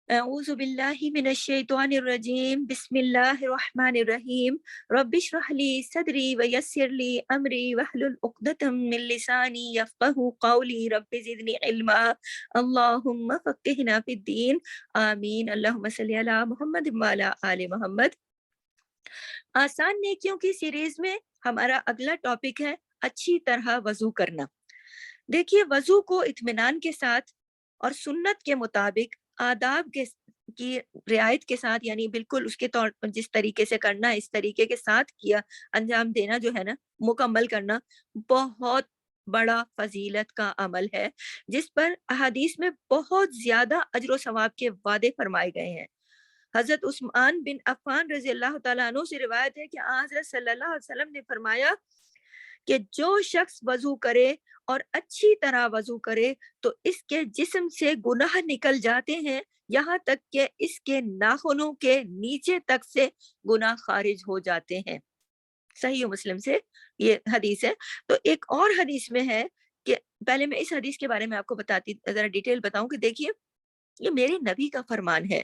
أعوذ بالله من الشيطان الرجيم بسم الله الرحمن الرحيم رب اشرح لي صدري ويسر لي أمري واحلل عقدة من لساني يفقه قولي رب زدني علما اللهم فقهنا في الدين آمین اللہم صلی علی محمد وعلی آل محمد۔ آسان نیکیوں کی سیریز میں ہمارا اگلا ٹاپک ہے اچھی طرح وضو کرنا۔ دیکھیے وضو کو اطمینان کے ساتھ اور سنت کے مطابق آداب کی رعایت کے ساتھ، یعنی بالکل اس کے طور پر جس طریقے سے کرنا ہے اس طریقے کے ساتھ کیا انجام دینا جو ہے نا، مکمل کرنا بہت بڑا فضیلت کا عمل ہے، جس پر احادیث میں بہت زیادہ اجر و ثواب کے وعدے فرمائے گئے ہیں۔ حضرت عثمان بن عفان رضی اللہ تعالیٰ عنہ سے روایت ہے کہ حضرت صلی اللہ علیہ وسلم نے فرمایا کہ جو شخص وضو کرے اور اچھی طرح وضو کرے تو اس کے جسم سے گناہ نکل جاتے ہیں، یہاں تک کہ اس کے ناخنوں کے نیچے تک سے گناہ خارج ہو جاتے ہیں۔ صحیح مسلم سے یہ حدیث ہے۔ تو ایک اور حدیث میں ہے کہ پہلے میں اس حدیث کے بارے میں آپ کو بتاتی ذرا ڈیٹیل بتاؤں کہ دیکھیے یہ میرے نبی کا فرمان ہے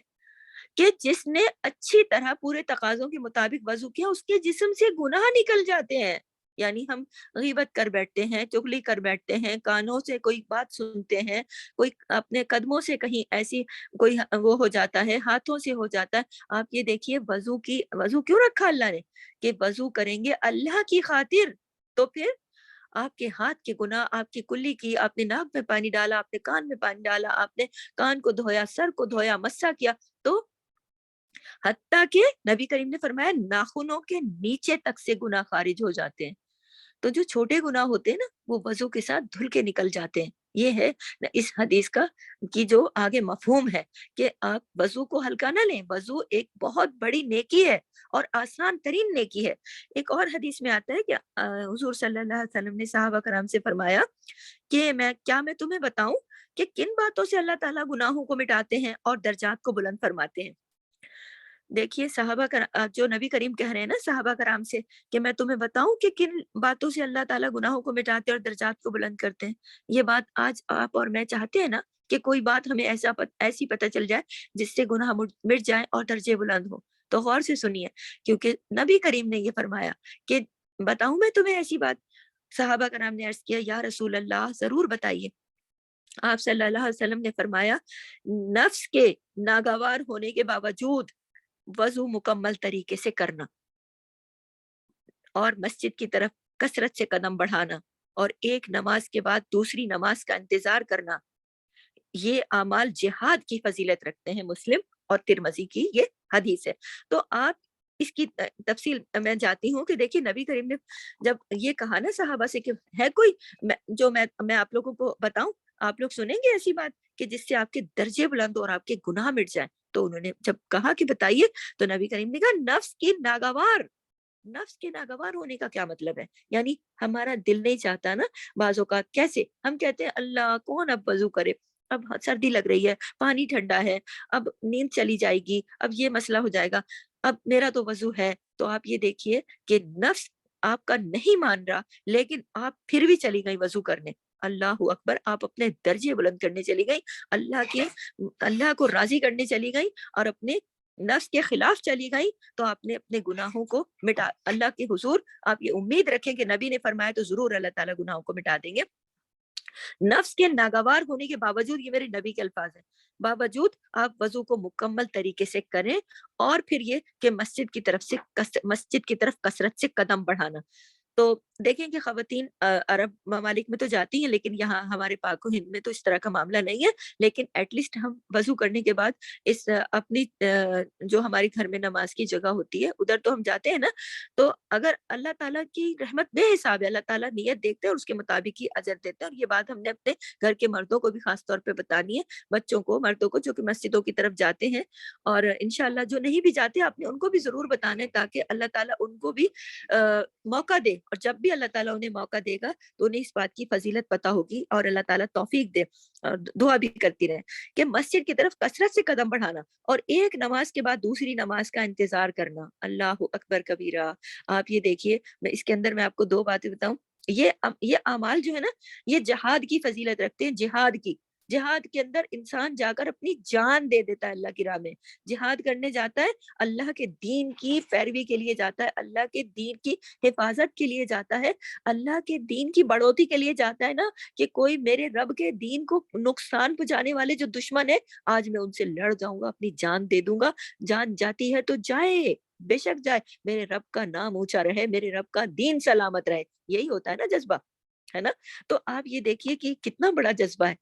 کہ جس نے اچھی طرح پورے تقاضوں کے مطابق وضو کیا اس کے جسم سے گناہ نکل جاتے ہیں۔ یعنی ہم غیبت کر بیٹھتے ہیں، چغلی کر بیٹھتے ہیں، کانوں سے کوئی بات سنتے ہیں، کوئی اپنے قدموں سے کہیں ایسی کوئی وہ ہو جاتا ہے، ہاتھوں سے ہو جاتا ہے۔ آپ یہ دیکھیے وضو کیوں رکھا اللہ نے کہ وضو کریں گے اللہ کی خاطر، تو پھر آپ کے ہاتھ کے گناہ، آپ کی کلی کی، آپ نے ناک میں پانی ڈالا، آپ نے کان میں پانی ڈالا، آپ نے کان کو دھویا، سر کو دھویا، مسا کیا، تو حتیٰ کہ نبی کریم نے فرمایا ناخنوں کے نیچے تک سے گناہ خارج ہو جاتے ہیں۔ تو جو چھوٹے گناہ ہوتے ہیں نا وہ وضو کے ساتھ دھل کے نکل جاتے ہیں۔ یہ ہے اس حدیث کا کی جو آگے مفہوم ہے کہ آپ وضو کو ہلکا نہ لیں، وضو ایک بہت بڑی نیکی ہے اور آسان ترین نیکی ہے۔ ایک اور حدیث میں آتا ہے کہ حضور صلی اللہ علیہ وسلم نے صحابہ کرام سے فرمایا کہ میں تمہیں بتاؤں کہ کن باتوں سے اللہ تعالیٰ گناہوں کو مٹاتے ہیں اور درجات کو بلند فرماتے ہیں۔ دیکھیے جو نبی کریم کہہ رہے ہیں نا صحابہ کرام سے کہ میں تمہیں بتاؤں کہ کن باتوں سے اللہ تعالیٰ گناہوں کو مٹاتے اور درجات کو بلند کرتے ہیں۔ یہ بات آج آپ اور میں چاہتے ہیں نا کہ کوئی بات ہمیں ایسی پتہ چل جائے جس سے گناہ مٹ جائے اور درجے بلند ہو، تو غور سے سنیے، کیونکہ نبی کریم نے یہ فرمایا کہ بتاؤں میں تمہیں ایسی بات۔ صحابہ کرام نے عرض کیا یا رسول اللہ ضرور بتائیے۔ آپ صلی اللہ علیہ وسلم نے فرمایا نفس کے ناگوار ہونے کے باوجود وضو مکمل طریقے سے کرنا اور مسجد کی طرف کثرت سے قدم بڑھانا اور ایک نماز کے بعد دوسری نماز کا انتظار کرنا، یہ اعمال جہاد کی فضیلت رکھتے ہیں۔ مسلم اور ترمذی کی یہ حدیث ہے۔ تو آپ اس کی تفصیل میں جاتی ہوں کہ دیکھیے نبی کریم نے جب یہ کہا نا صحابہ سے کہ ہے کوئی جو میں آپ لوگوں کو بتاؤں، آپ لوگ سنیں گے ایسی بات کہ جس سے آپ کے درجے بلند اور آپ کے گناہ مٹ جائیں، تو انہوں نے جب کہا کہ بتائیے تو نبی کریم نے کہا نفس کے ناگوار ہونے کا کیا مطلب ہے؟ یعنی ہمارا دل نہیں چاہتا نا بعض اوقات، کیسے ہم کہتے ہیں اللہ کون اب وضو کرے، اب سردی لگ رہی ہے، پانی ٹھنڈا ہے، اب نیند چلی جائے گی، اب یہ مسئلہ ہو جائے گا، اب میرا تو وضو ہے۔ تو آپ یہ دیکھیے کہ نفس آپ کا نہیں مان رہا لیکن آپ پھر بھی چلی گئی وضو کرنے، اللہ اکبر، آپ اپنے درجے بلند کرنے چلی گئی، اللہ کو راضی کرنے چلی گئی اور اپنے نفس کے خلاف چلی گئی، تو آپ نے اپنے گناہوں کو مٹا اللہ کے حضور آپ یہ امید رکھیں کہ نبی نے فرمایا تو ضرور اللہ تعالیٰ گناہوں کو مٹا دیں گے۔ نفس کے ناگوار ہونے کے باوجود، یہ میرے نبی کے الفاظ ہیں، باوجود آپ وضو کو مکمل طریقے سے کریں، اور پھر یہ کہ مسجد کی طرف کثرت سے قدم بڑھانا۔ تو دیکھیں کہ خواتین عرب ممالک میں تو جاتی ہیں لیکن یہاں ہمارے پاک و ہند میں تو اس طرح کا معاملہ نہیں ہے، لیکن ایٹ لیسٹ ہم وضو کرنے کے بعد اس اپنی جو ہماری گھر میں نماز کی جگہ ہوتی ہے ادھر تو ہم جاتے ہیں نا، تو اگر اللہ تعالیٰ کی رحمت بے حساب ہے، اللہ تعالیٰ نیت دیکھتے ہیں اور اس کے مطابق ہی اجر دیتے ہیں، اور یہ بات ہم نے اپنے گھر کے مردوں کو بھی خاص طور پہ بتانی ہے، بچوں کو، مردوں کو جو کہ مسجدوں کی طرف جاتے ہیں، اور انشاءاللہ جو نہیں بھی جاتے آپ نے ان کو بھی ضرور بتانا ہے تاکہ اللہ تعالیٰ ان کو بھی موقع دے، اور جب بھی اللہ تعالیٰ انہیں موقع دے گا تو انہیں اس بات کی فضیلت پتہ ہوگی، اور اللہ تعالیٰ توفیق دے، اور دعا بھی کرتی رہے کہ مسجد کی طرف کثرت سے قدم بڑھانا اور ایک نماز کے بعد دوسری نماز کا انتظار کرنا، اللہ اکبر کبیرہ۔ آپ یہ دیکھیے، اس کے اندر میں آپ کو دو باتیں بتاؤں، یہ اعمال جو ہے نا یہ جہاد کی فضیلت رکھتے ہیں، جہاد کی، جہاد کے اندر انسان جا کر اپنی جان دے دیتا ہے اللہ کی راہ میں. جہاد کرنے جاتا ہے اللہ کے دین کی پیروی کے لیے جاتا ہے, اللہ کے دین کی حفاظت کے لیے جاتا ہے, اللہ کے دین کی بڑھوتی کے لیے جاتا ہے نا, کہ کوئی میرے رب کے دین کو نقصان پہنچانے والے جو دشمن ہے آج میں ان سے لڑ جاؤں گا, اپنی جان دے دوں گا. جان جاتی ہے تو جائے, بے شک جائے, میرے رب کا نام اونچا رہے, میرے رب کا دین سلامت رہے. یہی ہوتا ہے نا جذبہ, ہے نا. تو آپ یہ دیکھیے کہ کتنا بڑا جذبہ ہے.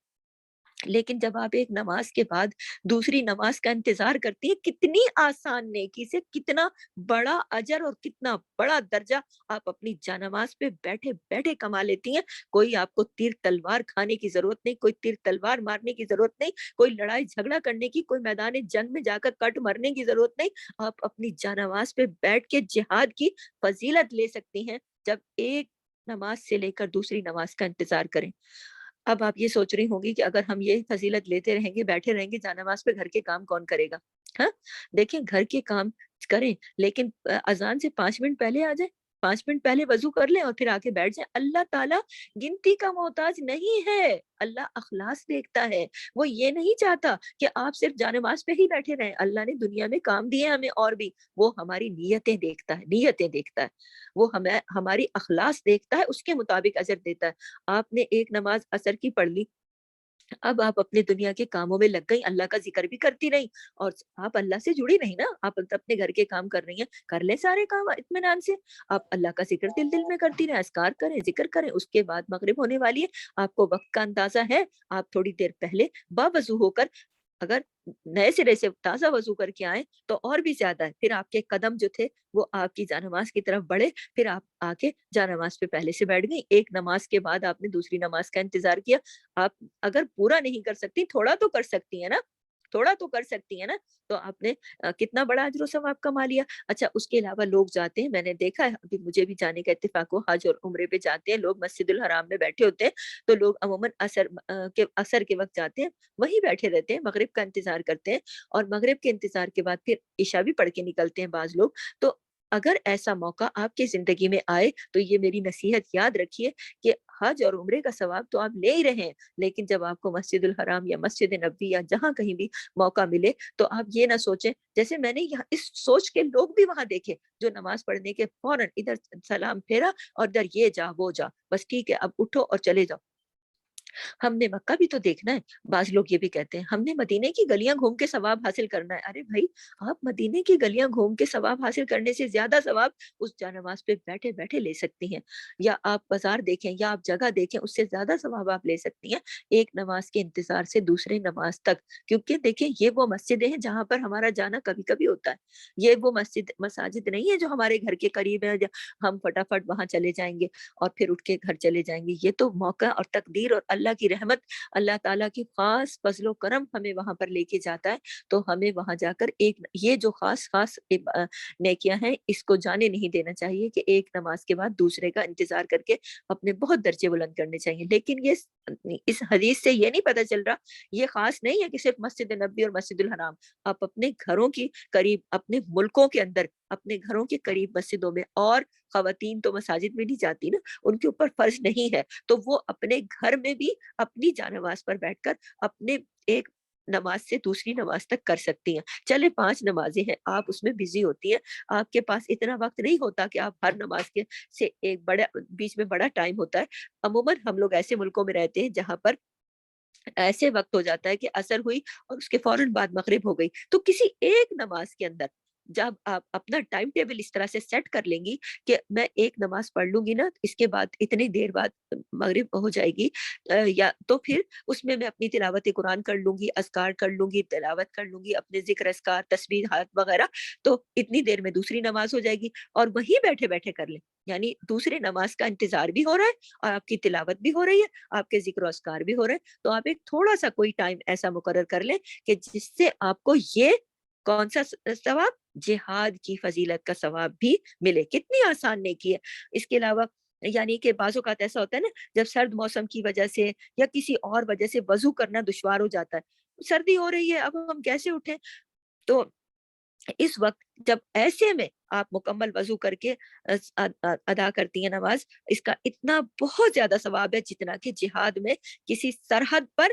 لیکن جب آپ ایک نماز کے بعد دوسری نماز کا انتظار کرتی ہیں, کتنی آسان نیکی سے کتنا بڑا اجر اور کتنا بڑا درجہ آپ اپنی جانماز پہ بیٹھے بیٹھے کما لیتی ہیں. کوئی آپ کو تیر تلوار کھانے کی ضرورت نہیں, کوئی تیر تلوار مارنے کی ضرورت نہیں, کوئی لڑائی جھگڑا کرنے کی, کوئی میدان جنگ میں جا کر کٹ مرنے کی ضرورت نہیں. آپ اپنی جانماز پہ بیٹھ کے جہاد کی فضیلت لے سکتی ہیں جب ایک نماز سے لے کر دوسری نماز کا انتظار کریں. اب آپ یہ سوچ رہی ہوں گی کہ اگر ہم یہ فضیلت لیتے رہیں گے, بیٹھے رہیں گے جانماز پہ, گھر کے کام کون کرے گا؟ ہاں, دیکھیں گھر کے کام کریں, لیکن اذان سے 5 منٹ پہلے آ جائیں, 5 منٹ پہلے وضو کر لیں اور پھر آ کے بیٹھ جائیں. اللہ تعالیٰ گنتی کا محتاج نہیں ہے, اللہ اخلاص دیکھتا ہے. وہ یہ نہیں چاہتا کہ آپ صرف جانماز پہ ہی بیٹھے رہیں. اللہ نے دنیا میں کام دیے ہمیں اور بھی, وہ ہماری نیتیں دیکھتا ہے, نیتیں دیکھتا ہے. وہ ہمیں ہماری اخلاص دیکھتا ہے, اس کے مطابق اجر دیتا ہے. آپ نے ایک نماز عصر کی پڑھ لی, اب آپ اپنے دنیا کے کاموں میں لگ گئی, اللہ کا ذکر بھی کرتی رہی, اور آپ اللہ سے جڑی نہیں نا, آپ اپنے گھر کے کام کر رہی ہیں, کر لیں سارے کام اطمینان سے. آپ اللہ کا ذکر دل دل میں کرتی رہیں, اذکار کریں, ذکر کریں. اس کے بعد مغرب ہونے والی ہے, آپ کو وقت کا اندازہ ہے, آپ تھوڑی دیر پہلے باوضو ہو کر اگر نئے سرے سے تازہ وضو کر کے آئیں تو اور بھی زیادہ ہے. پھر آپ کے قدم جو تھے وہ آپ کی جانماز کی طرف بڑھے, پھر آپ آ کے جانماز پہ پہلے سے بیٹھ گئی. ایک نماز کے بعد آپ نے دوسری نماز کا انتظار کیا. آپ اگر پورا نہیں کر سکتی, تھوڑا تو کر سکتی ہیں نا, تھوڑا تو کر سکتی ہیں نا, تو آپ نے کتنا بڑا اجر و ثواب کما لیا. اچھا, اس کے علاوہ لوگ جاتے ہیں, میں نے دیکھا ہے, ابھی مجھے بھی جانے کا اتفاق ہو, حج اور عمرے پہ جاتے ہیں لوگ, مسجد الحرام میں بیٹھے ہوتے ہیں, تو لوگ عموماً عصر کے وقت جاتے ہیں, وہیں بیٹھے رہتے ہیں, مغرب کا انتظار کرتے ہیں, اور مغرب کے انتظار کے بعد پھر عشاء بھی پڑھ کے نکلتے ہیں بعض لوگ. تو اگر ایسا موقع آپ کی زندگی میں آئے تو یہ میری نصیحت یاد رکھیے کہ حج اور عمرے کا ثواب تو آپ لے ہی رہے ہیں, لیکن جب آپ کو مسجد الحرام یا مسجد نبوی یا جہاں کہیں بھی موقع ملے, تو آپ یہ نہ سوچیں, جیسے میں نے یہاں اس سوچ کے لوگ بھی وہاں دیکھے جو نماز پڑھنے کے فوراً ادھر سلام پھیرا اور ادھر یہ جا وہ جا, بس ٹھیک ہے اب اٹھو اور چلے جاؤ. ہم نے مکہ بھی تو دیکھنا ہے. بعض لوگ یہ بھی کہتے ہیں ہم نے مدینے کی گلیاں گھوم کے ثواب حاصل کرنا ہے. ارے بھائی, آپ مدینے کی گلیاں گھوم کے ثواب حاصل کرنے سے زیادہ ثواب اس جانماز پہ بیٹھے بیٹھے لے سکتی ہیں, یا آپ بازار دیکھیں یا آپ جگہ دیکھیں, اس سے زیادہ ثواب آپ لے سکتی ہیں ایک نماز کے انتظار سے دوسرے نماز تک. کیونکہ دیکھیں یہ وہ مسجدیں ہیں جہاں پر ہمارا جانا کبھی کبھی ہوتا ہے. یہ وہ مساجد نہیں ہے جو ہمارے گھر کے قریب ہے, ہم فٹافٹ وہاں چلے جائیں گے اور پھر اٹھ کے گھر چلے جائیں گے. یہ تو موقع اور تقدیر اور اللہ کی رحمت, اللہ تعالیٰ کی خاص فضل و کرم ہمیں وہاں پر لے کے جاتا ہے. تو ہمیں وہاں جا کر یہ جو خاص خاص نیکیاں ہیں, اس کو جانے نہیں دینا چاہیے کہ ایک نماز کے بعد دوسرے کا انتظار کر کے اپنے بہت درجے بلند کرنے چاہیے. لیکن یہ اس حدیث سے یہ نہیں پتہ چل رہا, یہ خاص نہیں ہے کہ صرف مسجد نبوی اور مسجد الحرام. آپ اپنے گھروں کی قریب, اپنے ملکوں کے اندر اپنے گھروں کے قریب مسجدوں میں, اور خواتین تو مساجد میں نہیں جاتی نا, ان کے اوپر فرض نہیں ہے, تو وہ اپنے گھر میں بھی اپنی جانماز پر بیٹھ کر اپنے ایک نماز سے دوسری نماز تک کر سکتی ہیں. چلے 5 نمازیں ہیں, آپ اس میں بزی ہوتی ہیں, آپ کے پاس اتنا وقت نہیں ہوتا کہ آپ ہر نماز کے سے ایک بڑا بیچ میں بڑا ٹائم ہوتا ہے. عموماً ہم لوگ ایسے ملکوں میں رہتے ہیں جہاں پر ایسے وقت ہو جاتا ہے کہ عصر ہوئی اور اس کے فوراً بعد مغرب ہو گئی, تو کسی ایک نماز کے اندر جب آپ اپنا ٹائم ٹیبل اس طرح سے سیٹ کر لیں گی کہ میں ایک نماز پڑھ لوں گی نا, اس کے بعد اتنی دیر بعد مغرب ہو جائے گی, یا تو پھر اس میں اپنی تلاوت قرآن کر لوں گی, اذکار کر لوں گی, تلاوت کر لوں گی, اپنے ذکر اذکار تسبیحات وغیرہ, تو اتنی دیر میں دوسری نماز ہو جائے گی, اور وہیں بیٹھے بیٹھے کر لیں. یعنی دوسرے نماز کا انتظار بھی ہو رہا ہے اور آپ کی تلاوت بھی ہو رہی ہے, آپ کے ذکر و اذکار بھی ہو رہے ہیں. تو آپ ایک تھوڑا سا کوئی ٹائم ایسا مقرر کر لیں کہ جس سے آپ کو یہ کون سا ثواب, جہاد کی فضیلت کا ثواب بھی ملے. کتنی آسان نیکی ہے. اس کے علاوہ یعنی کہ بعض اوقات ایسا ہوتا ہے نا, جب سرد موسم کی وجہ سے یا کسی اور وجہ سے وضو کرنا دشوار ہو جاتا ہے, سردی ہو رہی ہے, اب ہم کیسے اٹھیں, تو اس وقت جب ایسے میں آپ مکمل وضو کر کے ادا کرتی ہیں نماز, اس کا اتنا بہت زیادہ ثواب ہے جتنا کہ جہاد میں کسی سرحد پر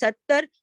70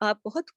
آپ بہت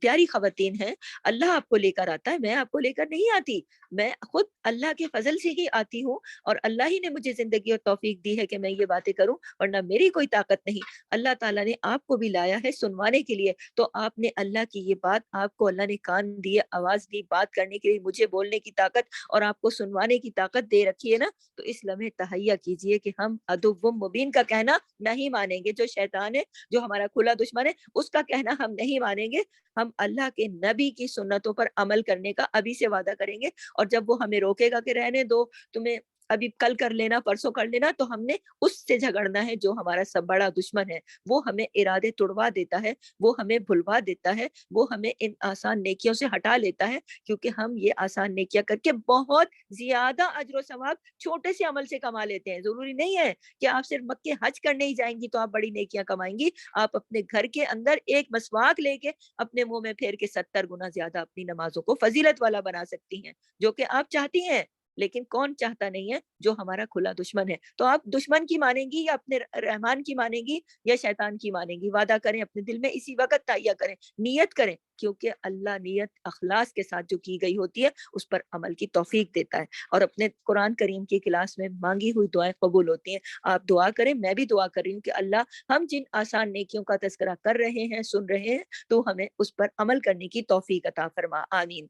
پیاری خواتین ہیں، اللہ آپ کو لے کر آتا ہے، میں آپ کو لے کر نہیں آتی، میں خود اللہ کے فضل سے ہی آتی ہوں، اور اللہ ہی نے مجھے زندگی اور توفیق دی ہے کہ میں یہ باتیں کروں، ورنہ میری کوئی طاقت نہیں۔ اللہ تعالیٰ نے آپ کو بھی لایا ہے سنوانے کے لیے، تو آپ نے اللہ کی یہ بات، آپ کو اللہ نے کان دیے، آواز دی بات کرنے کے لیے، مجھے بولنے کی طاقت اور آپ کو سنوانے کی طاقت دے رکھی ہے نا، تو اس لمحے تہیہ کیجئے کہ ہم عدو مبین کا کہنا نہیں مانیں گے۔ جو شیطان ہے، جو ہمارا کھلا دشمن ہے، اس کا کہنا ہم نہیں مانیں گے۔ ہم اللہ کے نبی کی سنتوں پر عمل کرنے کا ابھی سے وعدہ کریں گے، اور جب وہ ہمیں روکے گا کہ رہنے دو، تمہیں ابھی کل کر لینا، پرسوں کر لینا، تو ہم نے اس سے جھگڑنا ہے جو ہمارا سب بڑا دشمن ہے۔ وہ ہمیں ارادے توڑوا دیتا ہے، وہ ہمیں بھلوا دیتا ہے، وہ ہمیں ان آسان نیکیوں سے ہٹا لیتا ہے، کیونکہ ہم یہ آسان نیکیاں کر کے بہت زیادہ اجر و ثواب چھوٹے سے عمل سے کما لیتے ہیں۔ ضروری نہیں ہے کہ آپ صرف مکے حج کرنے ہی جائیں گی تو آپ بڑی نیکیاں کمائیں گی۔ آپ اپنے گھر کے اندر ایک مسواک لے کے اپنے منہ میں پھیر کے 70 گنا زیادہ اپنی نمازوں کو فضیلت والا بنا سکتی ہیں، جو کہ آپ چاہتی ہیں، لیکن کون چاہتا نہیں ہے؟ جو ہمارا کھلا دشمن ہے۔ تو آپ دشمن کی مانیں گی یا اپنے رحمان کی مانیں گی یا شیطان کی مانیں گی؟ وعدہ کریں اپنے دل میں، اسی وقت تہیہ کریں، نیت کریں، کیونکہ اللہ نیت اخلاص کے ساتھ جو کی گئی ہوتی ہے اس پر عمل کی توفیق دیتا ہے، اور اپنے قرآن کریم کی کلاس میں مانگی ہوئی دعائیں قبول ہوتی ہیں۔ آپ دعا کریں، میں بھی دعا کر رہی ہوں کہ اللہ، ہم جن آسان نیکیوں کا تذکرہ کر رہے ہیں، سن رہے ہیں، تو ہمیں اس پر عمل کرنے کی توفیق عطا فرما، آمین۔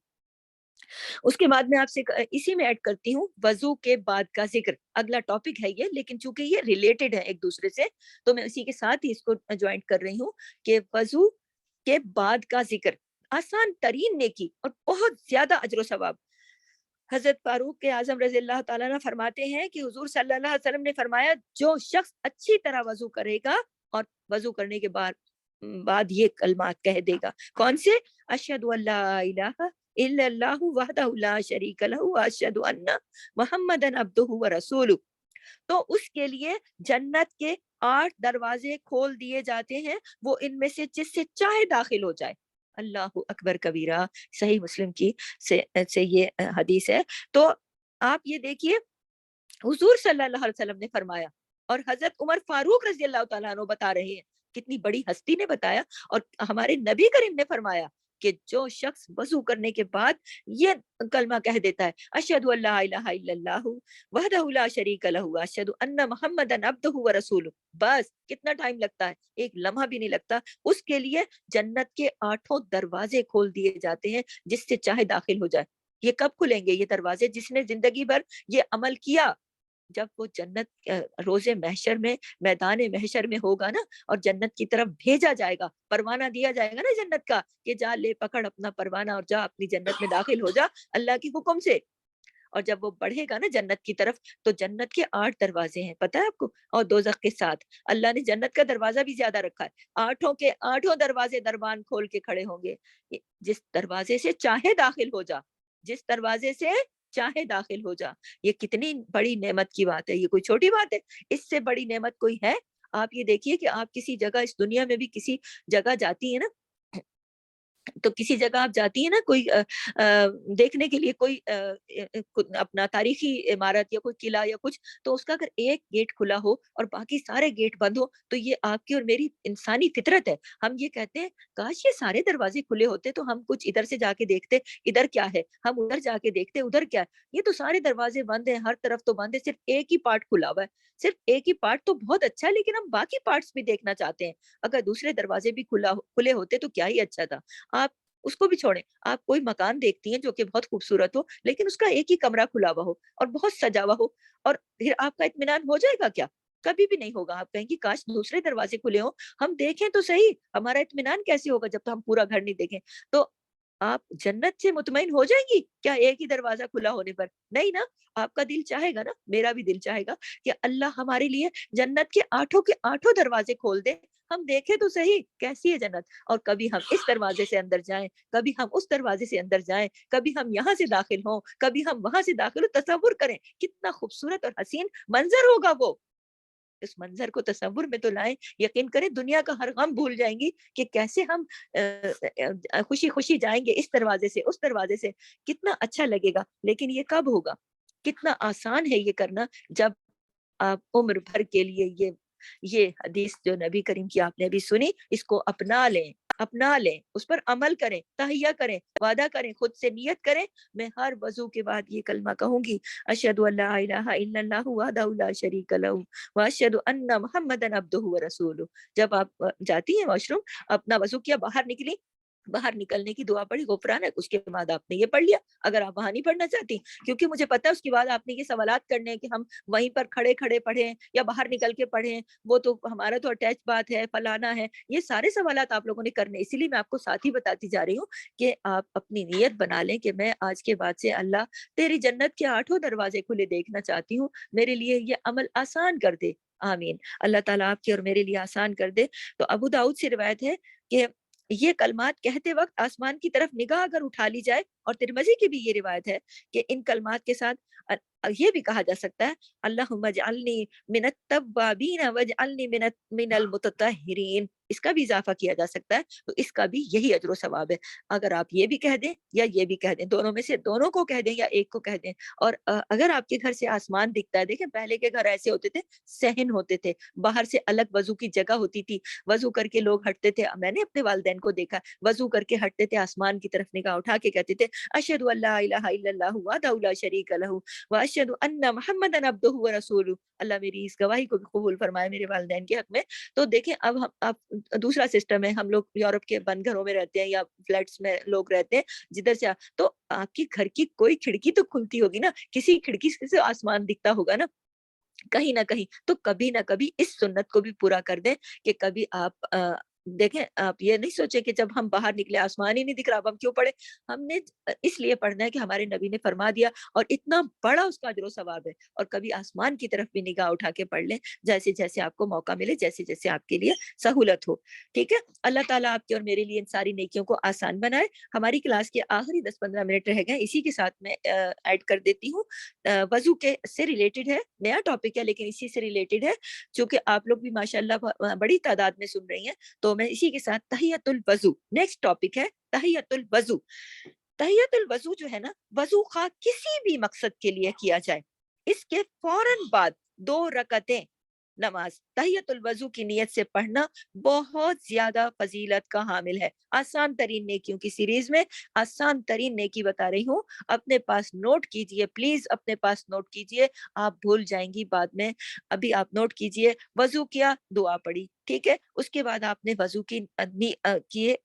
اس کے بعد میں آپ سے اسی میں ایڈ کرتی ہوں وضو کے بعد کا ذکر۔ اگلا ٹاپک ہے یہ، لیکن چونکہ یہ ریلیٹڈ ہے ایک دوسرے سے، تو میں اسی کے ساتھ ہی اس کو جوائنٹ کر رہی ہوں کہ وضو کے بعد کا ذکر آسان ترین نیکی اور بہت زیادہ اجر و ثواب۔ حضرت فاروق اعظم رضی اللہ تعالیٰ عنہ فرماتے ہیں کہ حضور صلی اللہ علیہ وسلم نے فرمایا، جو شخص اچھی طرح وضو کرے گا اور وضو کرنے کے بعد یہ کلمات کہہ دے گا، کون سے؟ اشہد ان لا الہ الا اللہ وحدہ لا شریک لہ واشہد ان محمدن عبدہ ورسولہ، تو اس کے لیے جنت کے 8 دروازے کھول دیے جاتے ہیں، وہ ان میں سے جس سے چاہے داخل ہو جائے۔ اللہ اکبر کبیرہ، صحیح مسلم کی سے یہ حدیث ہے۔ تو آپ یہ دیکھیے، حضور صلی اللہ علیہ وسلم نے فرمایا، اور حضرت عمر فاروق رضی اللہ تعالیٰ عنہ بتا رہے ہیں، کتنی بڑی ہستی نے بتایا، اور ہمارے نبی کریم نے فرمایا کہ جو شخص وضو کرنے کے بعد یہ کلمہ کہہ دیتا ہے، اشہد ان لا الہ الا اللہ وحدہ لا شریک لہ اشہد ان محمدن عبدہ ورسولہ، بس کتنا ٹائم لگتا ہے؟ ایک لمحہ بھی نہیں لگتا۔ اس کے لیے جنت کے 8 دروازے کھول دیے جاتے ہیں، جس سے چاہے داخل ہو جائے۔ یہ کب کھلیں گے یہ دروازے؟ جس نے زندگی بھر یہ عمل کیا، جب وہ جنت روز محشر میں، میدان محشر میں ہوگا نا، اور جنت کی طرف بھیجا جائے گا، پروانہ دیا جائے گا نا جنت کا، کہ جا لے پکڑ اپنا پروانہ اور جا اپنی جنت میں داخل ہو جا اللہ کی حکم سے۔ اور جب وہ بڑھے گا نا جنت کی طرف، تو جنت کے 8 دروازے ہیں، پتہ ہے آپ کو؟ اور دوزخ کے ساتھ اللہ نے جنت کا دروازہ بھی زیادہ رکھا ہے، 8 دروازے دربان کھول کے کھڑے ہوں گے، جس دروازے سے چاہے داخل ہو جا، جس دروازے سے چاہے داخل ہو جا۔ یہ کتنی بڑی نعمت کی بات ہے، یہ کوئی چھوٹی بات ہے؟ اس سے بڑی نعمت کوئی ہے؟ آپ یہ دیکھیے کہ آپ کسی جگہ، اس دنیا میں بھی کسی جگہ جاتی ہیں نا، تو کسی جگہ آپ جاتی ہیں نا، کوئی دیکھنے کے لیے کوئی اپنا تاریخی عمارت یا کوئی قلعہ یا کچھ، تو اس کا اگر ایک گیٹ کھلا ہو اور باقی سارے گیٹ بند ہو، تو یہ آپ کی اور میری انسانی فطرت ہے، ہم یہ کہتے ہیں کاش یہ سارے دروازے کھلے ہوتے تو ہم کچھ ادھر سے جا کے دیکھتے ادھر کیا ہے، ہم ادھر جا کے دیکھتے ادھر کیا ہے۔ یہ تو سارے دروازے بند ہیں، ہر طرف تو بند ہے، صرف ایک ہی پارٹ کھلا ہوا ہے، صرف ایک ہی پارٹ تو بہت اچھا ہے، لیکن ہم باقی پارٹس بھی دیکھنا چاہتے ہیں۔ اگر دوسرے دروازے بھی کھلے ہوتے تو کیا ہی اچھا تھا۔ آپ اس کو بھی چھوڑیں، آپ کوئی مکان دیکھتی ہیں جو کہ بہت خوبصورت ہو، لیکن اس کا ایک ہی کمرہ کھلا ہوا ہو اور بہت سجا ہوا ہو، اور پھر آپ کا اطمینان ہو جائے گا کیا؟ کبھی بھی نہیں ہوگا۔ آپ کہیں گی کاش دوسرے دروازے کھلے ہوں، ہم دیکھیں تو صحیح، ہمارا اطمینان کیسے ہوگا جب ہم پورا گھر نہیں دیکھیں؟ تو آپ جنت سے مطمئن ہو جائیں گی کیا ایک ہی دروازہ کھلا ہونے پر؟ نہیں نا۔ آپ کا دل چاہے گا نا، میرا بھی دل چاہے گا کہ اللہ ہمارے لیے جنت کے 8 دروازے کھول دے، ہم دیکھیں تو صحیح کیسی ہے جنت، اور کبھی ہم اس دروازے سے اندر جائیں، کبھی ہم اس دروازے سے اندر جائیں، کبھی ہم یہاں سے داخل ہوں، کبھی ہم وہاں سے داخل ہوں۔ تصور کریں کتنا خوبصورت اور حسین منظر ہوگا وہ۔ اس منظر کو تصور میں تو لائیں، یقین کریں دنیا کا ہر غم بھول جائیں گی کہ کیسے ہم خوشی خوشی جائیں گے اس دروازے سے اس دروازے سے، کتنا اچھا لگے گا۔ لیکن یہ کب ہوگا؟ کتنا آسان ہے یہ کرنا، جب آپ عمر بھر کے لیے یہ حدیث جو نبی کریم کی آپ نے بھی سنی، اس کو اپنا لیں۔ اپنا لیں, اس پر عمل کریں, تہیہ کریں, وعدہ کریں, خود سے نیت کریں, میں ہر وضو کے بعد یہ کلمہ کہوں گی, اشہد ان لا الہ الا اللہ وحدہ لا شریک لہ واشہد ان محمدا عبدہ ورسولہ. جب آپ جاتی ہیں واش روم, اپنا وضو کیا, باہر نکلی, باہر نکلنے کی دعا پڑھی غفرانک, اس کے بعد آپ نے یہ پڑھ لیا. اگر آپ وہاں نہیں پڑھنا چاہتی, کیونکہ مجھے پتا ہے اس کے بعد آپ نے یہ سوالات کرنے ہیں کہ ہم وہیں پر کھڑے کھڑے پڑھیں یا باہر نکل کے پڑھیں, وہ تو ہمارا تو اٹیچ بات ہے, فلانا ہے, یہ سارے سوالات آپ لوگوں نے کرنے. اسی لیے میں آپ کو ساتھ ہی بتاتی جا رہی ہوں کہ آپ اپنی نیت بنا لیں کہ میں آج کے بعد سے اللہ تیری جنت کے 8 دروازے کھلے دیکھنا چاہتی ہوں, میرے لیے یہ عمل آسان کر دے. آمین. اللہ تعالیٰ آپ کی اور میرے لیے آسان کر دے. تو ابو داؤد سے روایت ہے کہ یہ کلمات کہتے وقت آسمان کی طرف نگاہ اگر اٹھا لی جائے, اور ترمذی کی بھی یہ روایت ہے کہ ان کلمات کے ساتھ یہ بھی کہا جا سکتا ہے, اللہم اجعلنی من التوابین واجعلنی من المتطہرین, اس کا بھی اضافہ کیا جا سکتا ہے. تو اس کا بھی یہی اجر و ثواب ہے. اگر آپ یہ بھی کہہ دیں یا یہ بھی کہہ دیں, دونوں میں سے دونوں کو کہہ دیں یا ایک کو کہہ دیں. اور اگر آپ کے گھر سے آسمان دکھتا ہے, دیکھیں پہلے کے گھر ایسے ہوتے تھے, صحن ہوتے تھے, باہر سے الگ وضو کی جگہ ہوتی تھی, وضو کر کے لوگ ہٹتے تھے. میں نے اپنے والدین کو دیکھا, وضو کر کے ہٹتے تھے, آسمان کی طرف نگاہ اٹھا کے کہتے تھے اشہد ان لا الہ الا اللہ وحدہ لا شریک لہ واشہد ان محمدا عبدہ ورسولہ. اللہ میری اس گواہی کو بھی قبول فرمائے میرے والدین کے حق میں. تو دیکھیں اب ہم اب دوسرا سسٹم ہے, ہم لوگ یورپ کے بند گھروں میں رہتے ہیں یا فلیٹس میں لوگ رہتے ہیں جدھر سے, تو آپ کی گھر کی کوئی کھڑکی تو کھلتی ہوگی نا, کسی کھڑکی سے آسمان دکھتا ہوگا نا کہیں نہ کہیں. تو کبھی نہ کبھی اس سنت کو بھی پورا کر دیں کہ کبھی آپ دیکھیں, آپ یہ نہیں سوچیں کہ جب ہم باہر نکلے آسمان ہی نہیں دکھ رہا, اب ہم کیوں پڑھے. ہم نے اس لیے پڑھنا ہے کہ ہمارے نبی نے فرما دیا, اور اتنا بڑا اس کا اجر و ثواب ہے. اور کبھی آسمان کی طرف بھی نگاہ اٹھا کے پڑھ لیں, جیسے جیسے آپ کو موقع ملے, جیسے جیسے آپ کے لیے سہولت ہو. ٹھیک ہے, اللہ تعالیٰ آپ کی اور میرے لیے ان ساری نیکیوں کو آسان بنائے. ہماری کلاس کے آخری 10-15 منٹ رہ گئے, اسی کے ساتھ میں ایڈ کر دیتی ہوں. وضو کے سے ریلیٹڈ ہے, نیا ٹاپک ہے لیکن اسی سے ریلیٹڈ ہے, چونکہ آپ لوگ بھی ماشاءاللہ بڑی تعداد میں سن رہی ہیں. تو میں اسی کے ساتھ تحیۃ الوضو, نیکسٹ ٹاپک ہے تحیۃ الوضو. تحیۃ الوضو جو ہے نا, وضو خواہ کسی بھی مقصد کے لیے کیا جائے, اس کے فوراً بعد 2 رکعتیں نماز تحیۃ الوضو کی نیت سے پڑھنا بہت زیادہ فضیلت کا حامل ہے. آسان ترین نیکیوں کی سیریز میں آسان ترین نیکی بتا رہی ہوں, اپنے پاس نوٹ کیجئے, پلیز اپنے پاس نوٹ کیجئے, آپ بھول جائیں گی بعد میں. ابھی آپ نوٹ کیجئے, وضو کیا, دعا پڑھی, ٹھیک ہے, اس کے بعد آپ نے وضو کی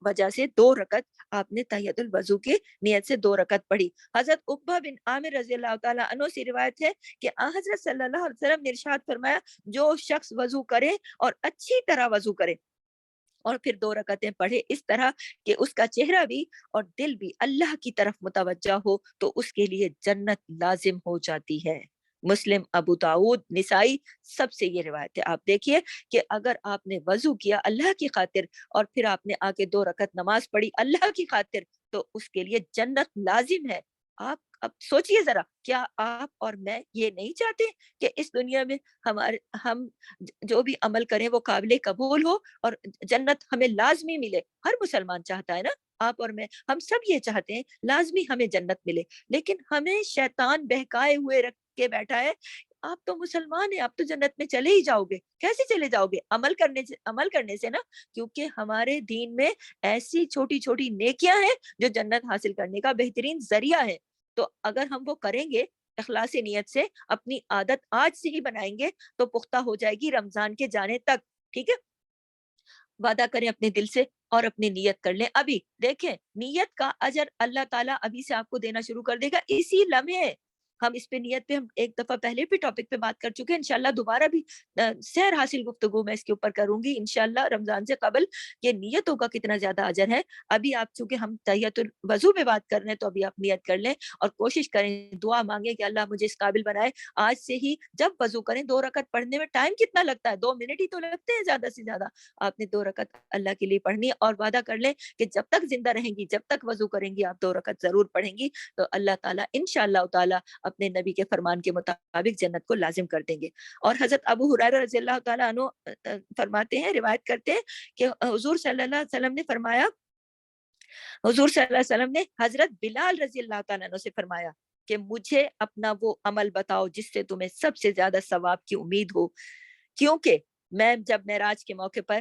وجہ سے 2 رکعت آپ نے تحیۃ الوضو کی نیت سے 2 رکعت پڑھی. حضرت عقبہ بن عامر رضی اللہ تعالیٰ عنہ سے روایت ہے کہ حضرت صلی اللہ علیہ وسلم نے ارشاد فرمایا, جو شخص وضو کرے اور اچھی طرح وضو کرے اور پھر 2 رکعتیں پڑھے اس طرح کہ اس کا چہرہ بھی اور دل بھی اللہ کی طرف متوجہ ہو, تو اس کے لیے جنت لازم ہو جاتی ہے. مسلم, ابو داؤد, نسائی, سب سے یہ روایت ہے. آپ دیکھیے کہ اگر آپ نے وضو کیا اللہ کی خاطر اور پھر آپ نے آ کے 2 رکعت نماز پڑھی اللہ کی خاطر, تو اس کے لیے جنت لازم ہے. آپ اب سوچئے ذرا, کیا آپ اور میں یہ نہیں چاہتے کہ اس دنیا میں ہم جو بھی عمل کریں وہ قابل قبول ہو اور جنت ہمیں لازمی ملے. ہر مسلمان چاہتا ہے نا, آپ اور میں, ہم سب یہ چاہتے ہیں لازمی ہمیں جنت ملے. لیکن ہمیں شیطان بہکائے ہوئے رکھ کے بیٹھا ہے, آپ تو مسلمان ہیں, آپ تو جنت میں چلے ہی جاؤ گے. کیسے چلے جاؤ گے؟ عمل کرنے سے نا, کیونکہ ہمارے دین میں ایسی چھوٹی چھوٹی نیکیاں ہیں جو جنت حاصل کرنے کا بہترین ذریعہ ہے. تو اگر ہم وہ کریں گے اخلاص نیت سے, اپنی عادت آج سے ہی بنائیں گے, تو پختہ ہو جائے گی رمضان کے جانے تک. ٹھیک ہے, وعدہ کریں اپنے دل سے اور اپنی نیت کر لیں. ابھی دیکھیں, نیت کا اجر اللہ تعالیٰ ابھی سے آپ کو دینا شروع کر دے گا اسی لمحے. ہم اس پہ نیت پہ ہم ایک دفعہ پہلے بھی ٹاپک پہ بات کر چکے ہیں, انشاءاللہ دوبارہ بھی سیر حاصل گفتگو میں اس کے اوپر کروں گی انشاءاللہ رمضان سے قبل, کہ نیتوں کا کتنا زیادہ اجر ہے. ابھی آپ چونکہ ہم تحیۃ الوضو پہ بات کر رہے ہیں, تو ابھی آپ نیت کر لیں اور کوشش کریں, دعا مانگیں کہ اللہ مجھے اس قابل بنائے. آج سے ہی جب وضو کریں, 2 رکعت پڑھنے میں ٹائم کتنا لگتا ہے, 2 منٹ ہی تو لگتے ہیں زیادہ سے زیادہ. آپ نے 2 رکعت اللہ کے لیے پڑھنی, اور وعدہ کر لیں کہ جب تک زندہ رہیں گی, جب تک وضو کریں گی, آپ 2 رکعت ضرور پڑھیں گی, تو اللہ تعالیٰ انشاءاللہ تعالیٰ اپنے نبی کے فرمان کے مطابق جنت کو لازم کر دیں گے. اور حضرت ابو ہریرہ رضی اللہ تعالیٰ عنہ فرماتے ہیں, روایت کرتے ہیں کہ حضور صلی اللہ علیہ وسلم نے فرمایا, حضور صلی اللہ علیہ وسلم نے حضرت بلال رضی اللہ تعالیٰ عنہ سے فرمایا کہ مجھے اپنا وہ عمل بتاؤ جس سے تمہیں سب سے زیادہ ثواب کی امید ہو, کیونکہ میں جب معراج کے موقع پر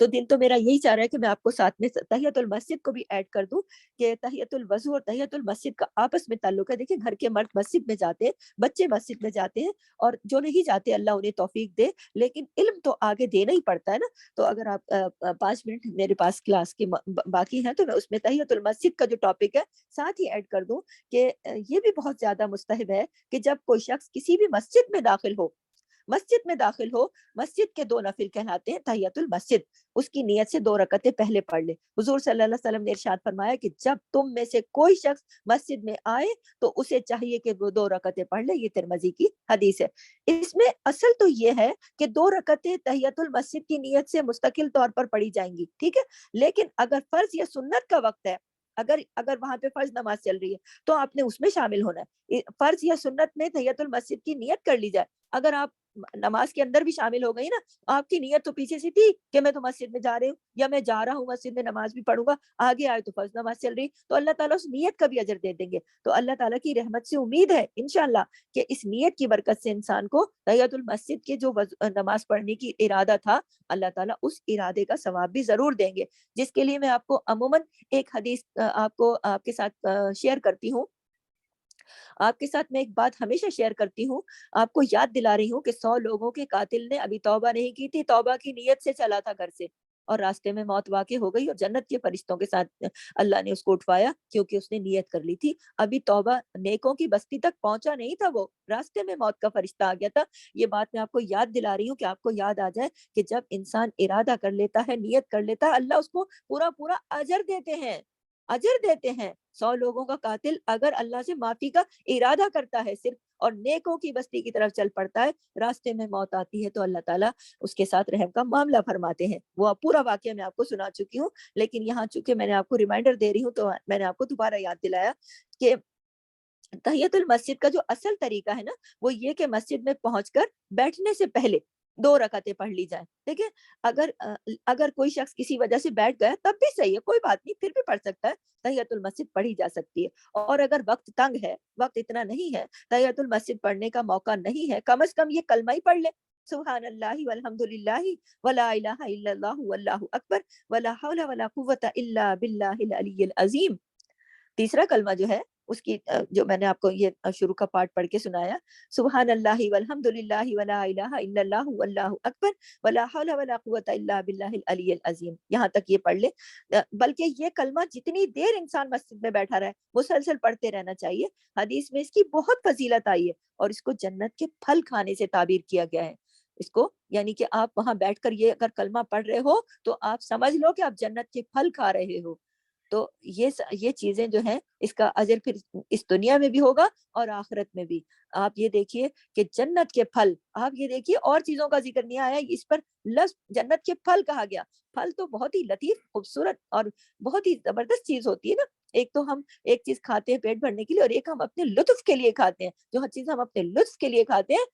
تو دل تو میرا یہی چاہ رہا ہے کہ میں آپ کو ساتھ میں تحیۃ المسجد کو بھی ایڈ کر دوں کہ تحیۃ الوضو اور تحیۃ المسجد کا آپس میں تعلق ہے. دیکھیں گھر کے مرد مسجد میں جاتے ہیں, بچے مسجد میں جاتے ہیں, اور جو نہیں جاتے اللہ انہیں توفیق دے, لیکن علم تو آگے دینا ہی پڑتا ہے نا. تو اگر آپ 5 منٹ میرے پاس کلاس کے باقی ہیں تو میں اس میں تحیۃ المسجد کا جو ٹاپک ہے ساتھ ہی ایڈ کر دوں کہ یہ بھی بہت زیادہ مستحب ہے کہ جب کوئی شخص کسی بھی مسجد میں داخل ہو, مسجد کے 2 نفل کہلاتے ہیں تحیۃ المسجد, اس کی نیت سے 2 رکعتیں پہلے پڑھ لے. حضور صلی اللہ علیہ وسلم نے ارشاد فرمایا کہ جب تم میں سے کوئی شخص مسجد میں آئے تو اسے چاہیے کہ وہ 2 رکعتیں پڑھ لے. یہ ترمذی کی حدیث ہے. اس میں اصل تو یہ ہے کہ 2 رکعتیں تحیۃ المسجد کی نیت سے مستقل طور پر پڑھی جائیں گی, ٹھیک ہے. لیکن اگر فرض یا سنت کا وقت ہے, اگر وہاں پہ فرض نماز چل رہی ہے تو آپ نے اس میں شامل ہونا ہے. فرض یا سنت میں تحیۃ المسجد کی نیت کر لی جائے. اگر آپ نماز کے اندر بھی شامل ہو گئی نا, آپ کی نیت تو پیچھے سے تھی کہ میں تو مسجد میں جا رہی ہوں یا میں جا رہا ہوں مسجد میں نماز بھی پڑھوں گا, آگے آئے تو فرض نماز چل رہی, تو اللہ تعالیٰ اس نیت کا بھی اجر دے دیں گے. تو اللہ تعالیٰ کی رحمت سے امید ہے انشاءاللہ کہ اس نیت کی برکت سے انسان کو تحیۃ المسجد کے جو نماز پڑھنے کی ارادہ تھا, اللہ تعالیٰ اس ارادے کا ثواب بھی ضرور دیں گے. جس کے لیے میں آپ کو عموماً ایک حدیث آپ کے ساتھ شیئر کرتی ہوں. آپ کے ساتھ میں ایک بات ہمیشہ شیئر کرتی ہوں, آپ کو یاد دلا رہی ہوں کہ 100 لوگوں کے قاتل نے ابھی توبہ نہیں کی تھی, توبہ کی نیت سے چلا تھا گھر سے, اور راستے میں موت واقع ہو گئی, اور جنت کے فرشتوں کے ساتھ اللہ نے اس کو اٹھوایا کیونکہ اس نے نیت کر لی تھی. ابھی توبہ نیکوں کی بستی تک پہنچا نہیں تھا, وہ راستے میں موت کا فرشتہ آ گیا تھا. یہ بات میں آپ کو یاد دلا رہی ہوں کہ آپ کو یاد آ جائے کہ جب انسان ارادہ کر لیتا ہے, نیت کر لیتا ہے, اللہ اس کو پورا پورا اجر دیتے ہیں, اجر دیتے ہیں. 100 لوگوں کا قاتل اگر اللہ سے معافی کا ارادہ کرتا ہے صرف, اور نیکوں کی بستی کی طرف چل پڑتا ہے, راستے میں موت آتی ہے تو اللہ تعالیٰ اس کے ساتھ رحم کا معاملہ فرماتے ہیں. وہ پورا واقعہ میں آپ کو سنا چکی ہوں, لیکن یہاں چونکہ میں نے آپ کو ریمائنڈر دے رہی ہوں تو میں نے آپ کو دوبارہ یاد دلایا کہ تحیۃ المسجد کا جو اصل طریقہ ہے نا, وہ یہ کہ مسجد میں پہنچ کر بیٹھنے سے پہلے 2 رکعتیں پڑھ لی جائیں. دیکھیں اگر کوئی شخص کسی وجہ سے بیٹھ گیا تب بھی صحیح ہے, کوئی بات نہیں, پھر بھی پڑھ سکتا ہے, تحیۃ المسجد پڑھی جا سکتی ہے. اور اگر وقت تنگ ہے, وقت اتنا نہیں ہے, تحیۃ المسجد پڑھنے کا موقع نہیں ہے, کم از کم یہ کلمہ ہی پڑھ لے, سبحان اللہ والحمد للہ ولا الہ الا اللہ واللہ اکبر ولا حول ولا قوۃ الا باللہ العلی العظیم. تیسرا کلمہ جو ہے اس کی جو میں نے آپ کو یہ شروع کا پارٹ پڑھ کے سنایا, سبحان اللہ والحمد للہ ولا الہ الا اللہ واللہ اکبر ولا حول ولا قوۃ الا باللہ العلی العظیم, یہاں تک یہ پڑھ لے. بلکہ یہ کلمہ جتنی دیر انسان مسجد میں بیٹھا رہے مسلسل پڑھتے رہنا چاہیے. حدیث میں اس کی بہت فضیلت آئی ہے, اور اس کو جنت کے پھل کھانے سے تعبیر کیا گیا ہے. اس کو یعنی کہ آپ وہاں بیٹھ کر یہ اگر کلمہ پڑھ رہے ہو تو آپ سمجھ لو کہ آپ جنت کے پھل کھا رہے ہو. تو یہ چیزیں جو ہیں اس کا اجر پھر اس دنیا میں بھی ہوگا اور آخرت میں بھی. آپ یہ دیکھیے کہ جنت کے پھل, آپ یہ دیکھیے اور چیزوں کا ذکر نہیں آیا, اس پر لفظ جنت کے پھل کہا گیا. پھل تو بہت ہی لطیف, خوبصورت اور بہت ہی زبردست چیز ہوتی ہے نا. ایک تو ہم ایک چیز کھاتے ہیں پیٹ بھرنے کے لیے, اور ایک ہم اپنے لطف کے لیے کھاتے ہیں. جو ہر چیز ہم اپنے لطف کے لیے کھاتے ہیں,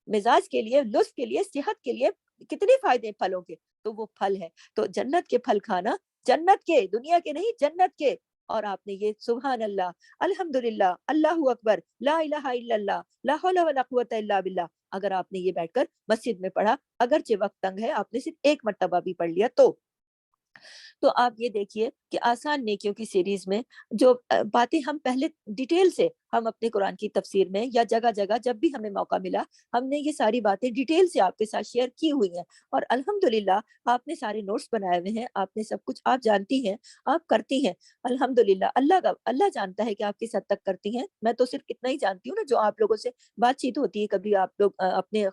مزاج کے لیے, لطف کے لیے, صحت کے لیے, کتنے فائدے پھلوں کے, تو وہ پھل ہے. تو جنت کے پھل کھانا, جنت کے, دنیا کے نہیں, جنت کے. اور آپ نے یہ سبحان اللہ, الحمدللہ, اللہ اکبر, لا الہ الا اللہ, لا حول ولا قوۃ الا باللہ, اگر آپ نے یہ بیٹھ کر مسجد میں پڑھا, اگرچہ وقت تنگ ہے, آپ نے صرف ایک مرتبہ بھی پڑھ لیا تو آپ یہ دیکھیے کہ آسان نیکیوں کی سیریز میں جو باتیں ہم پہلے ڈیٹیل سے ہم اپنے قرآن کی تفسیر میں یا جگہ جگہ جب بھی ہمیں موقع ملا, ہم نے یہ ساری باتیں ڈیٹیل سے آپ کے ساتھ شیئر کی ہوئی ہیں. اور الحمدللہ آپ نے سارے نوٹس بنائے ہوئے ہیں, آپ نے سب کچھ آپ جانتی ہیں, آپ کرتی ہیں. الحمدللہ, اللہ جانتا ہے کہ آپ کس حد تک کرتی ہیں. میں تو صرف اتنا ہی جانتی ہوں نا, جو آپ لوگوں سے بات چیت ہوتی ہے, کبھی آپ لوگ اپنے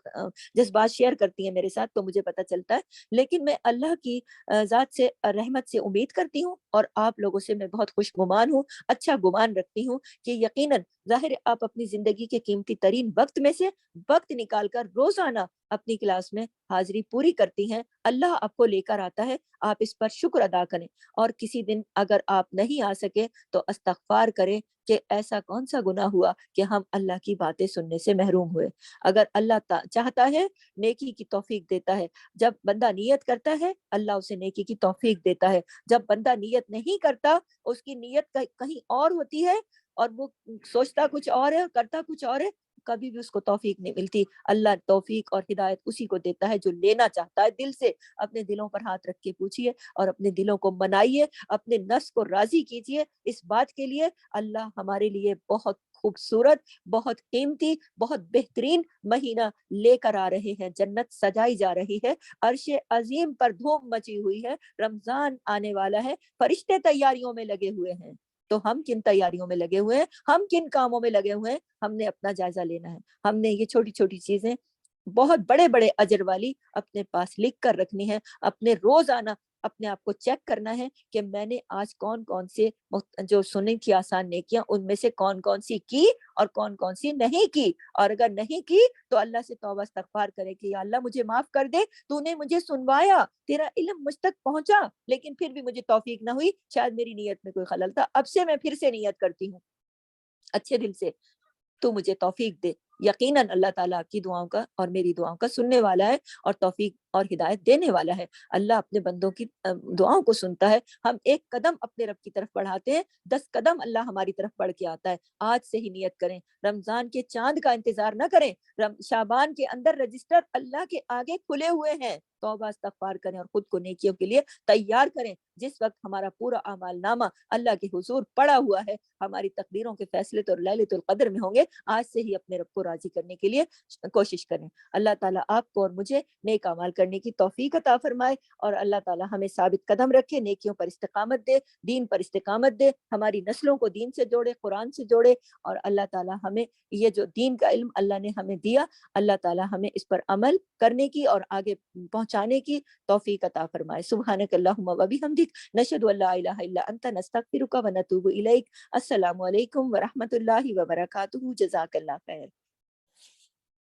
جذبات شیئر کرتی ہیں میرے ساتھ, تو مجھے پتہ چلتا ہے. لیکن میں اللہ کی ذات سے رحمت سے امید کرتی ہوں, اور آپ لوگوں سے میں بہت خوش گمان ہوں, اچھا گمان رکھتی ہوں کہ یقیناً ظاہر آپ اپنی زندگی کے قیمتی ترین وقت میں سے وقت نکال کر روزانہ اپنی کلاس میں حاضری پوری کرتی ہیں. اللہ آپ کو لے کر آتا ہے, آپ اس پر شکر ادا کریں. اور کسی دن اگر آپ نہیں آ سکے تو استغفار کریں کہ ایسا کون سا گناہ ہوا کہ ہم اللہ کی باتیں سننے سے محروم ہوئے. اگر اللہ چاہتا ہے نیکی کی توفیق دیتا ہے. جب بندہ نیت کرتا ہے اللہ اسے نیکی کی توفیق دیتا ہے. جب بندہ نیت نہیں کرتا, اس کی نیت کہیں اور ہوتی ہے, اور وہ سوچتا کچھ اور ہے, کرتا کچھ اور ہے, کبھی بھی اس کو توفیق نہیں ملتی. اللہ توفیق اور ہدایت اسی کو دیتا ہے جو لینا چاہتا ہے دل سے. اپنے دلوں پر ہاتھ رکھ کے پوچھیے اور اپنے دلوں کو منائیے, اپنے نفس کو راضی کیجیے اس بات کے لیے اللہ ہمارے لیے بہت خوبصورت, بہت قیمتی, بہت بہترین مہینہ لے کر آ رہے ہیں. جنت سجائی جا رہی ہے, عرش عظیم پر دھوم مچی ہوئی ہے, رمضان آنے والا ہے, فرشتے تیاریوں میں لگے ہوئے ہیں. تو ہم کن تیاریوں میں لگے ہوئے ہیں, ہم کن کاموں میں لگے ہوئے ہیں, ہم نے اپنا جائزہ لینا ہے. ہم نے یہ چھوٹی چھوٹی چیزیں بہت بڑے بڑے اجر والی اپنے پاس لکھ کر رکھنی ہے. اپنے روزانہ اپنے آپ کو چیک کرنا ہے کہ میں نے آج کون کون سے جو سنی تھی آسان نیکیاں, ان میں سے کون کون سی کی اور کون کون سی نہیں کی. اور اگر نہیں کی تو اللہ سے توبہ استغفار کرے کہ یا اللہ مجھے معاف کر دے, تو نے مجھے سنوایا, تیرا علم مجھ تک پہنچا, لیکن پھر بھی مجھے توفیق نہ ہوئی, شاید میری نیت میں کوئی خلل تھا. اب سے میں پھر سے نیت کرتی ہوں اچھے دل سے, تو مجھے توفیق دے. یقیناً اللہ تعالیٰ کی دعاؤں کا اور میری دعاؤں کا سننے والا ہے اور توفیق اور ہدایت دینے والا ہے. اللہ اپنے بندوں کی دعاؤں کو سنتا ہے. ہم ایک قدم اپنے رب کی طرف بڑھاتے ہیں, 10 قدم اللہ ہماری طرف بڑھ کے آتا ہے. آج سے ہی نیت کریں, رمضان کے چاند کا انتظار نہ کریں. شعبان کے اندر رجسٹر اللہ کے آگے کھلے ہوئے ہیں. توبہ استغفار کریں اور خود کو نیکیوں کے لیے تیار کریں. جس وقت ہمارا پورا اعمال نامہ اللہ کے حضور پڑا ہوا ہے, ہماری تقدیروں کے فیصلے تو لیلۃ القدر میں ہوں گے. آج سے ہی اپنے رب کو راضی کرنے کے لیے کوشش کریں. اللہ تعالیٰ آپ کو اور مجھے نیک اعمال کرنے کی توفیق عطا فرمائے, اور اللہ تعالیٰ ہمیں ثابت قدم رکھے, نیکیوں پر استقامت دے, دین پر استقامت دے, ہماری نسلوں کو دین سے جوڑے, قرآن سے جوڑے. اور اللہ تعالیٰ ہمیں یہ جو دین کا علم اللہ نے ہمیں دیا, اللہ تعالیٰ ہمیں اس پر عمل کرنے کی اور آگے پہنچانے کی توفیق عطا فرمائے. سبحانک اللہم و بحمدک, نشہد ان لا الہ الا انت, نستغفرک و نتوب الیک. السلام علیکم ورحمۃ اللہ وبرکاتہ. جزاک اللہ خیر.